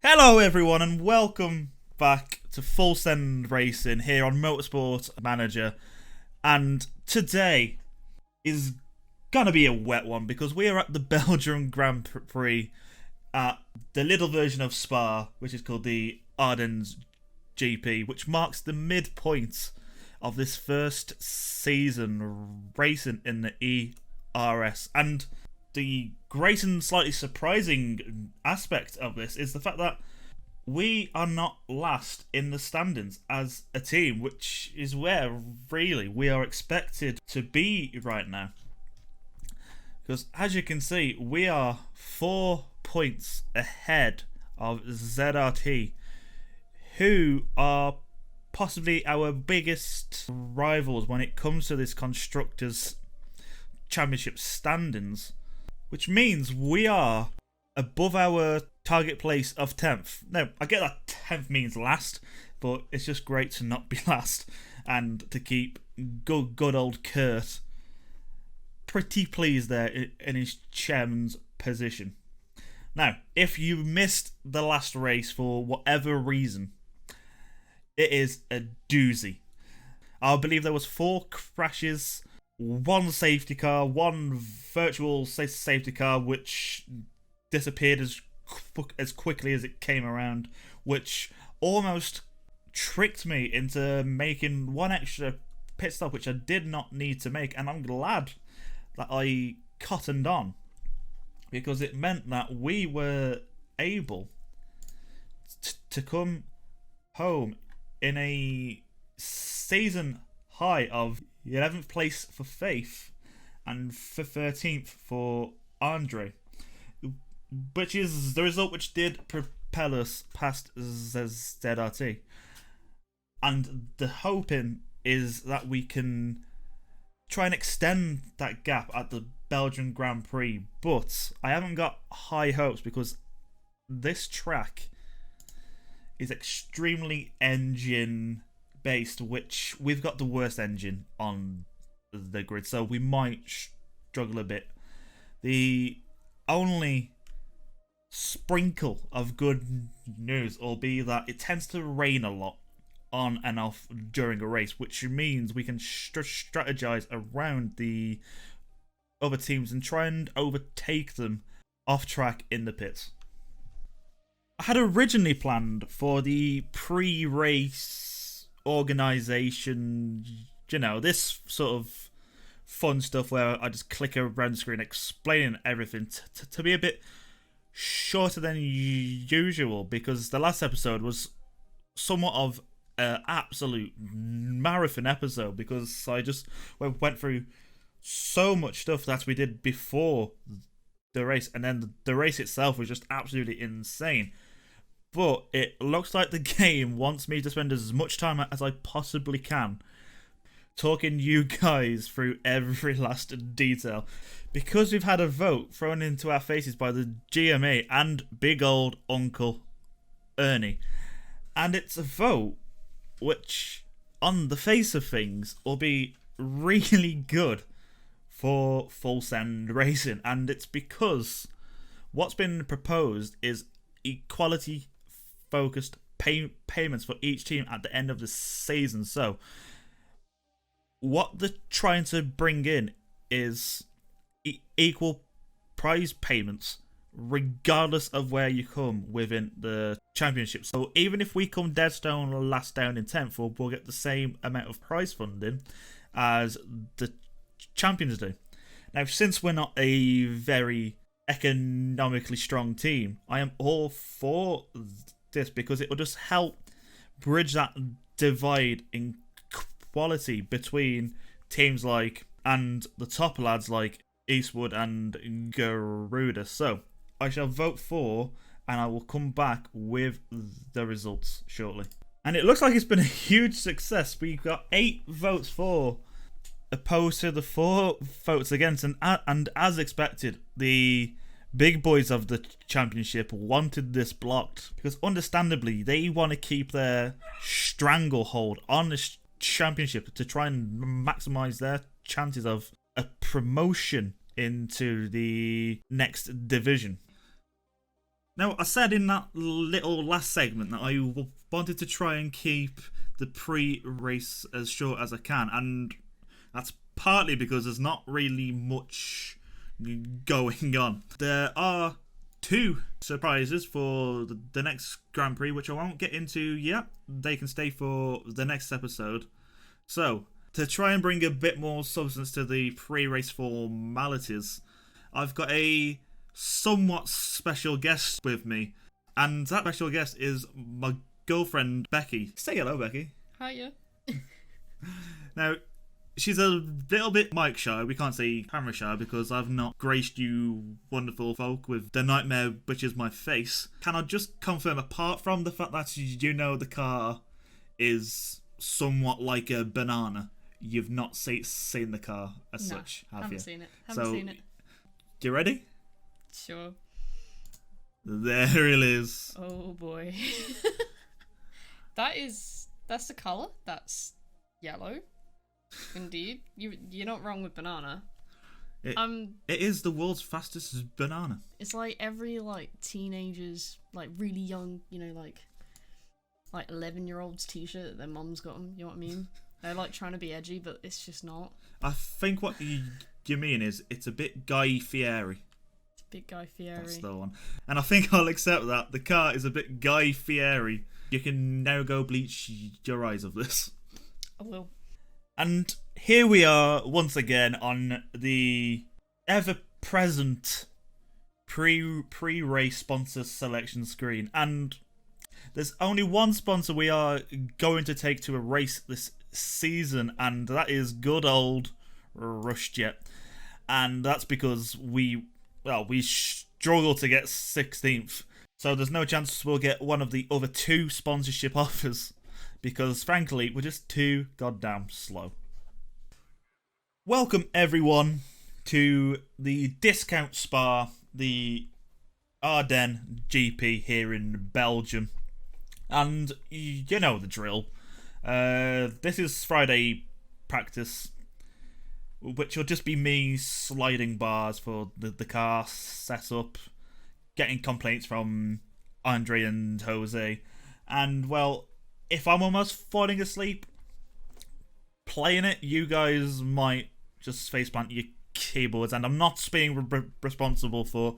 Hello everyone and welcome back to Full Send Racing here on Motorsport Manager, and today is gonna be a wet one because we are at the Belgium Grand Prix at the Lidl version of Spa, which is called the Ardennes GP, which marks the midpoint of this first season racing in the ERS. And the great and slightly surprising aspect of this is the fact that we are not last in the standings as a team, which is where really we are expected to be right now. Because as you can see, we are 4 points ahead of ZRT, who are possibly our biggest rivals when it comes to this Constructors' Championship standings. Which means we are above our target place of 10th. Now, I get that 10th means last, but it's just great to not be last and to keep good old Kurt pretty pleased there in his chairman's position. Now, if you missed the last race for whatever reason, it is a doozy. I believe there was 4 crashes, 1 safety car, 1 virtual safety car which disappeared as quickly as it came around, which almost tricked me into making 1 extra pit stop which I did not need to make, and I'm glad that I cottoned on because it meant that we were able to come home in a season high of 11th place for Faith and for 13th for Andre, which is the result which did propel us past ZRT. And the hoping is that we can try and extend that gap at the Belgian Grand Prix, but I haven't got high hopes because this track is extremely engine based, which we've got the worst engine on the grid, so we might struggle a bit. The only sprinkle of good news will be that it tends to rain a lot on and off during a race, which means we can strategize around the other teams and try and overtake them off track in the pits. I had originally planned for the pre-race organization, this sort of fun stuff where I just click around the screen explaining everything to be a bit shorter than usual, because the last episode was somewhat of an absolute marathon episode because I just went through so much stuff that we did before the race, and then the race itself was just absolutely insane. But it looks like the game wants me to spend as much time as I possibly can talking you guys through every last detail, because we've had a vote thrown into our faces by the GMA and big old Uncle Ernie. And it's a vote which, on the face of things, will be really good for Full Send Racing. And it's because what's been proposed is equality focused payments for each team at the end of the season. So what they're trying to bring in is equal prize payments regardless of where you come within the championship. So even if we come dead stone last down in 10th, we'll get the same amount of prize funding as the champions do. Now, since we're not a very economically strong team, I am all for this because it will just help bridge that divide in quality between teams like, and the top lads like Eastwood and Garuda. So I shall vote for, and I will come back with the results shortly. And it looks like it's been a huge success. We've got 8 votes for opposed to the 4 votes against, and as expected, the big boys of the championship wanted this blocked because understandably they want to keep their stranglehold on this championship to try and maximize their chances of a promotion into the next division. Now, I said in that little last segment that I wanted to try and keep the pre-race as short as I can, and that's partly because there's not really much going on. There are two surprises for the next Grand Prix, which I won't get into yet. They can stay for the next episode. So, to try and bring a bit more substance to the pre-race formalities, I've got a somewhat special guest with me, and that special guest is my girlfriend Becky. Say hello, Becky. Hiya. Now, she's a little bit mic shy. We can't say camera shy because I've not graced you wonderful folk with the nightmare which is my face. Can I just confirm, apart from the fact that you know the car is somewhat like a banana, you've not seen the car as such, have you? Haven't seen it. You ready? Sure. There it is. Oh boy. That's the colour. That's yellow. Indeed. You're not wrong with banana. It is the world's fastest banana. It's like every teenager's really young, like 11-year-olds t-shirt that their mum's got them, you know what I mean? They're trying to be edgy, but it's just not. I think what you mean is it's a bit Guy Fieri. It's a bit Guy Fieri. That's the one. And I think I'll accept that. The car is a bit Guy Fieri. You can now go bleach your eyes of this. I will. And here we are once again on the ever-present pre-race sponsor selection screen. And there's only one sponsor we are going to take to a race this season, and that is good old RushJet. And that's because we struggle to get 16th. So there's no chance we'll get one of the other two sponsorship offers, because frankly, we're just too goddamn slow. Welcome everyone to the discount spa, the Ardennes GP here in Belgium. And you know the drill. This is Friday practice, which will just be me sliding bars for the car setup, getting complaints from Andre and Jose, and well, if I'm almost falling asleep playing it, you guys might just faceplant your keyboards, and I'm not being responsible for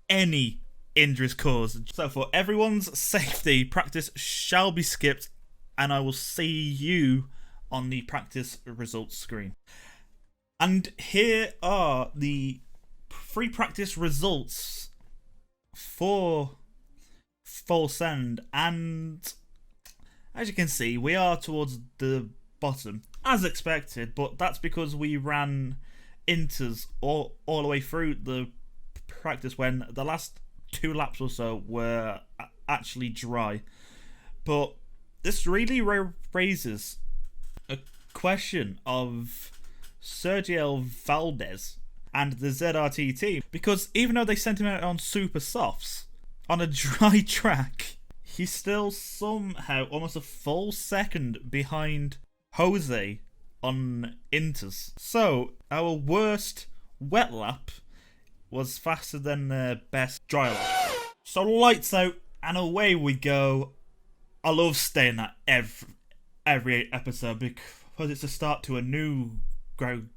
any injuries caused. So for everyone's safety, practice shall be skipped, and I will see you on the practice results screen. And here are the free practice results for full send, and as you can see, we are towards the bottom, as expected, but that's because we ran inters all the way through the practice when the last 2 laps or so were actually dry. But this really raises a question of Sergio Valdez and the ZRT team, because even though they sent him out on super softs on a dry track, he's still somehow almost a full second behind Jose on inters. So our worst wet lap was faster than their best dry lap. So lights out and away we go. I love staying at every episode because it's a start to a new Grand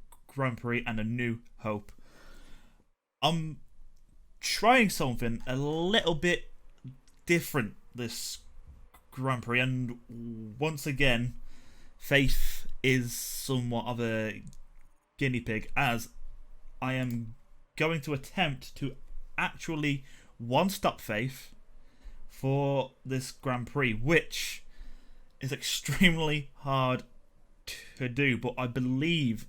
Prix and a new hope. I'm trying something a little bit different this Grand Prix, and once again, Faith is somewhat of a guinea pig, as I am going to attempt to actually one-stop Faith for this Grand Prix, which is extremely hard to do, but I believe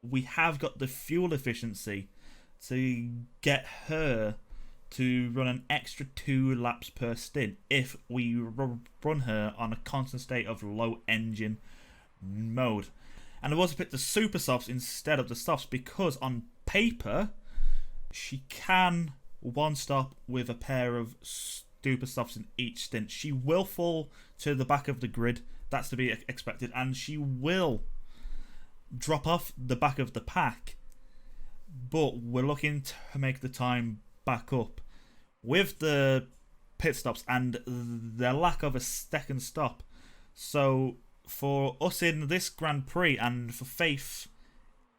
we have got the fuel efficiency to get her to run an extra 2 laps per stint if we run her on a constant state of low engine mode. And I've also picked the super softs instead of the softs because on paper she can one stop with a pair of super softs in each stint. She will fall to the back of the grid, that's to be expected, and she will drop off the back of the pack, but we're looking to make the time back up with the pit stops and the lack of a second stop. So for us in this Grand Prix and for Faith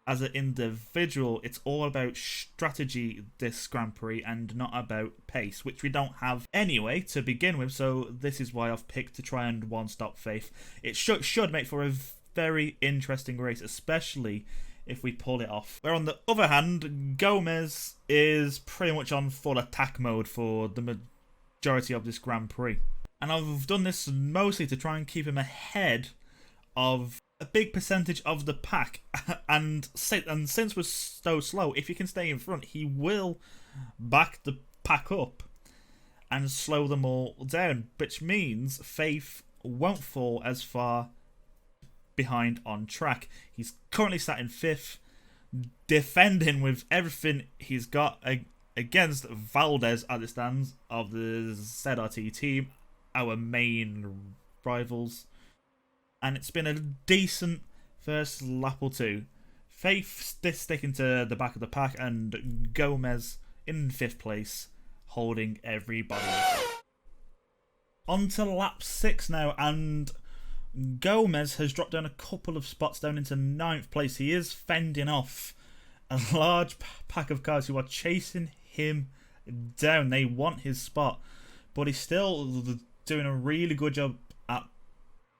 as an individual, it's all about strategy this Grand Prix and not about pace, which we don't have anyway to begin with. So this is why I've picked to try and one-stop Faith. It should make for a very interesting race, especially if we pull it off. Where on the other hand, Gomes is pretty much on full attack mode for the majority of this Grand Prix. And I've done this mostly to try and keep him ahead of a big percentage of the pack. And since we're so slow, if he can stay in front, he will back the pack up and slow them all down, which means Faith won't fall as far behind on track. He's currently sat in 5th, defending with everything he's got against Valdez as it stands of the ZRT team, our main rivals. And it's been a decent first lap or two. Faith sticking to the back of the pack and Gomes in 5th place, holding everybody. On to lap 6 now, and Gomes has dropped down a couple of spots down into 9th place. He is fending off a large pack of cars who are chasing him down. They want his spot, but he's still doing a really good job at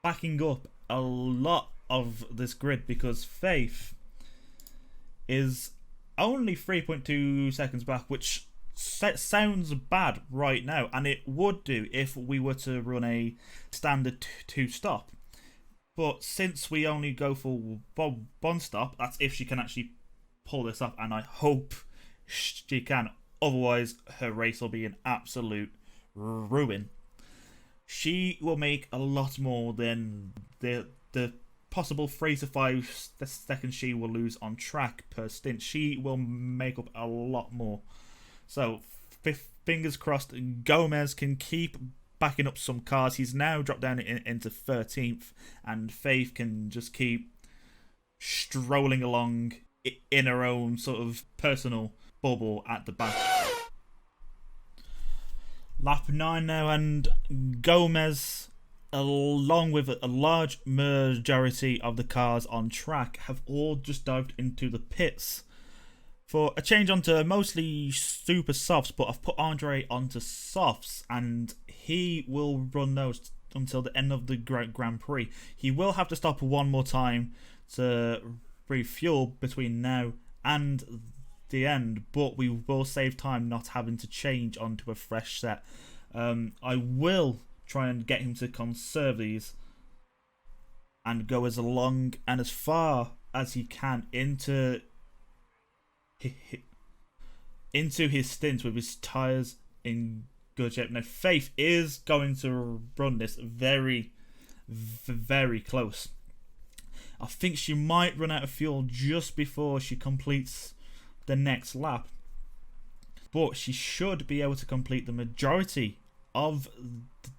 backing up a lot of this grid, because Faith is only 3.2 seconds back, which sounds bad right now, and it would do if we were to run a standard 2-stop. But since we only go for one stop, that's if she can actually pull this off, and I hope she can. Otherwise, her race will be an absolute ruin. She will make a lot more than the possible 3 to 5 seconds she will lose on track per stint. She will make up a lot more. So, fingers crossed, Gomes can keep backing up some cars. He's now dropped down into 13th, and Faith can just keep strolling along in her own sort of personal bubble at the back. Lap 9 now, and Gomes, along with a large majority of the cars on track, have all just dived into the pits for a change onto mostly super softs, but I've put Andre onto softs, and he will run those until the end of the Grand Prix. He will have to stop one more time to refuel between now and the end, but we will save time not having to change onto a fresh set. I will try and get him to conserve these and go as long and as far as he can into his stint with his tyres in good shape. Now, Faith is going to run this very, very close. I think she might run out of fuel just before she completes the next lap, but she should be able to complete the majority of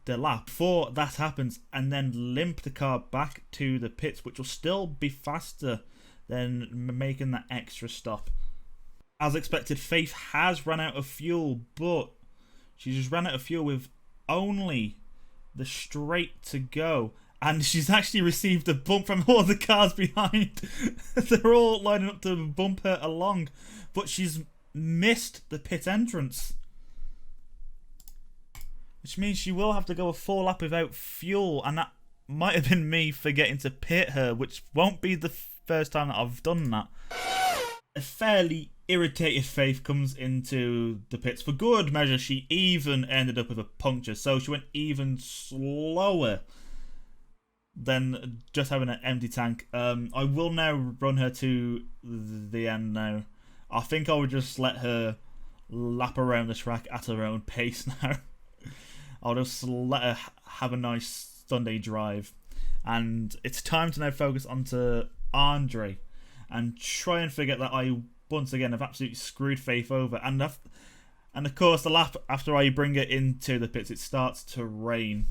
the lap before that happens, and then limp the car back to the pits, which will still be faster than making that extra stop. As expected, Faith has run out of fuel, but she just ran out of fuel with only the straight to go, and she's actually received a bump from all the cars behind. They're all lining up to bump her along, but she's missed the pit entrance, which means she will have to go a full lap without fuel, and that might have been me forgetting to pit her, which won't be the first time that I've done that. A fairly irritated Faith comes into the pits. For good measure, she even ended up with a puncture, so she went even slower than just having an empty tank. I will now run her to the end now. I think I would just let her lap around the track at her own pace now. I'll just let her have a nice Sunday drive. And it's time to now focus onto Andre and try and forget that I once again have absolutely screwed Faith over. And of course, the lap after I bring it into the pits, it starts to rain.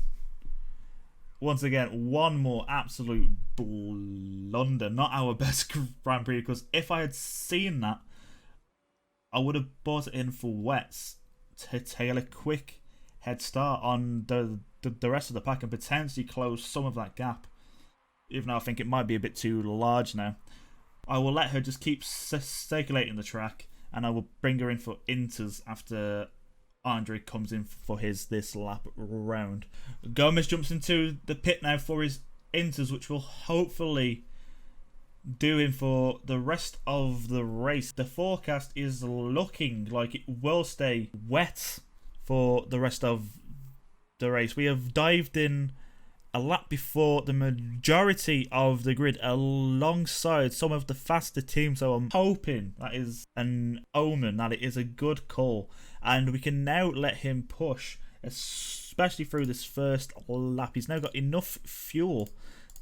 Once again, one more absolute blunder. Not our best Grand Prix, because if I had seen that, I would have bought it in for wets to tail a quick head start on the rest of the pack and potentially close some of that gap. Even though I think it might be a bit too large now. I will let her just keep circulating the track, and I will bring her in for inters after Andre comes in for this lap round. Gomes jumps into the pit now for his inters, which will hopefully do him for the rest of the race. The forecast is looking like it will stay wet for the rest of the race. We have dived in a lap before the majority of the grid alongside some of the faster teams, so I'm hoping that is an omen, that it is a good call, and we can now let him push, especially through this first lap. He's now got enough fuel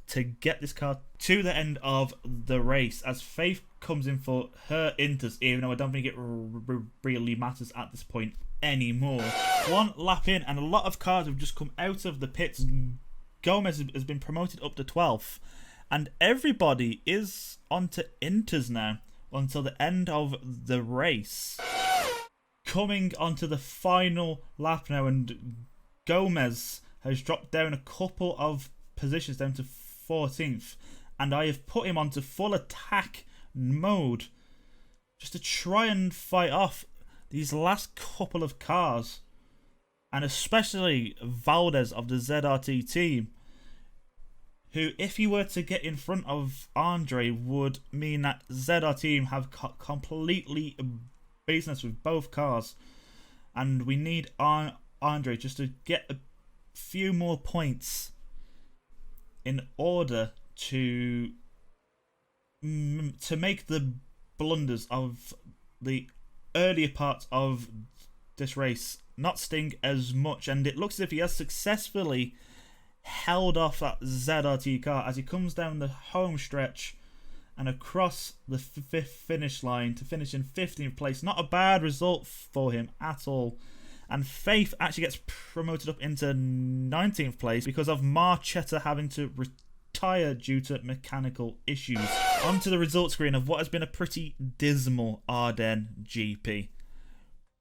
to get this car to the end of the race as Faith comes in for her inters, even though I don't think it really matters at this point anymore. One lap in and a lot of cars have just come out of the pits. Gomes has been promoted up to 12th, and everybody is onto inters now until the end of the race. Coming onto the final lap now, and Gomes has dropped down a couple of positions down to 14th, and I have put him onto full attack mode just to try and fight off these last couple of cars, and especially Valdez of the ZRT team, who, if he were to get in front of Andre, would mean that ZR team have completely business with both cars, and we need Andre just to get a few more points in order to make the blunders of the earlier parts of this race not sting as much. And it looks as if he has successfully held off that ZRT car as he comes down the home stretch and across the finish line to finish in 15th place. Not a bad result for him at all. And Faith actually gets promoted up into 19th place because of Marchetta having to retire due to mechanical issues. Onto the results screen of what has been a pretty dismal Ardennes GP.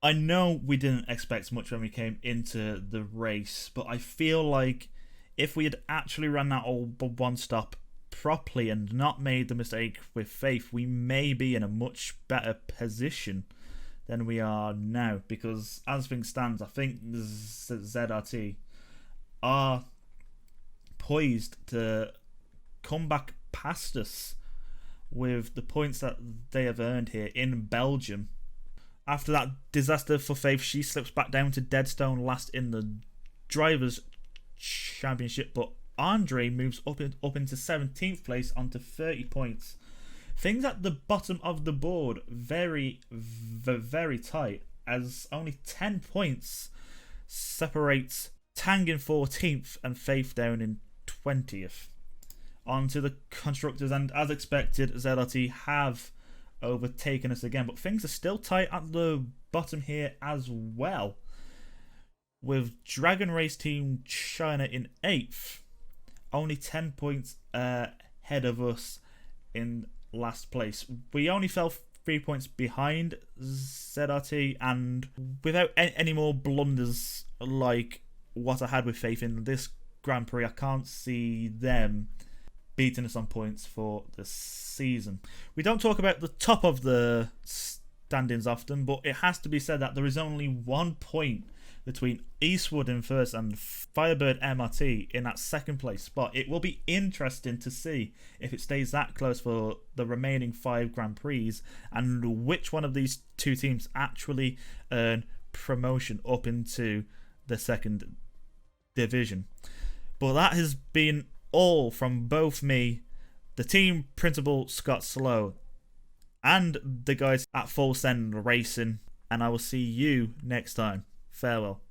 I know we didn't expect much when we came into the race, but I feel like if we had actually run that one stop properly and not made the mistake with Faith, we may be in a much better position than we are now, because as things stand, I think the ZRT are poised to come back past us with the points that they have earned here in Belgium. After that disaster for Faith, she slips back down to Deadstone last in the Drivers' Championship, but Andre moves up into 17th place onto 30 points. Things at the bottom of the board very tight, as only 10 points separates Tang in 14th and Faith down in 20th. On to the constructors, and as expected, ZRT have overtaken us again, but things are still tight at the bottom here as well, with Dragon Race Team China in 8th, only 10 points ahead of us in last place. We only fell 3 points behind ZRT, and without any more blunders like what I had with Faith in this Grand Prix, I can't see them beating us on points for the season. We don't talk about the top of the standings often, but it has to be said that there is only 1 point between Eastwood in first and Firebird MRT in that second place spot. It will be interesting to see if it stays that close for the remaining 5 Grand Prix and which one of these two teams actually earn promotion up into the second division. But that has been all from both me, the team principal Scott Slow, and the guys at Full Send Racing, and I will see you next time. Farewell.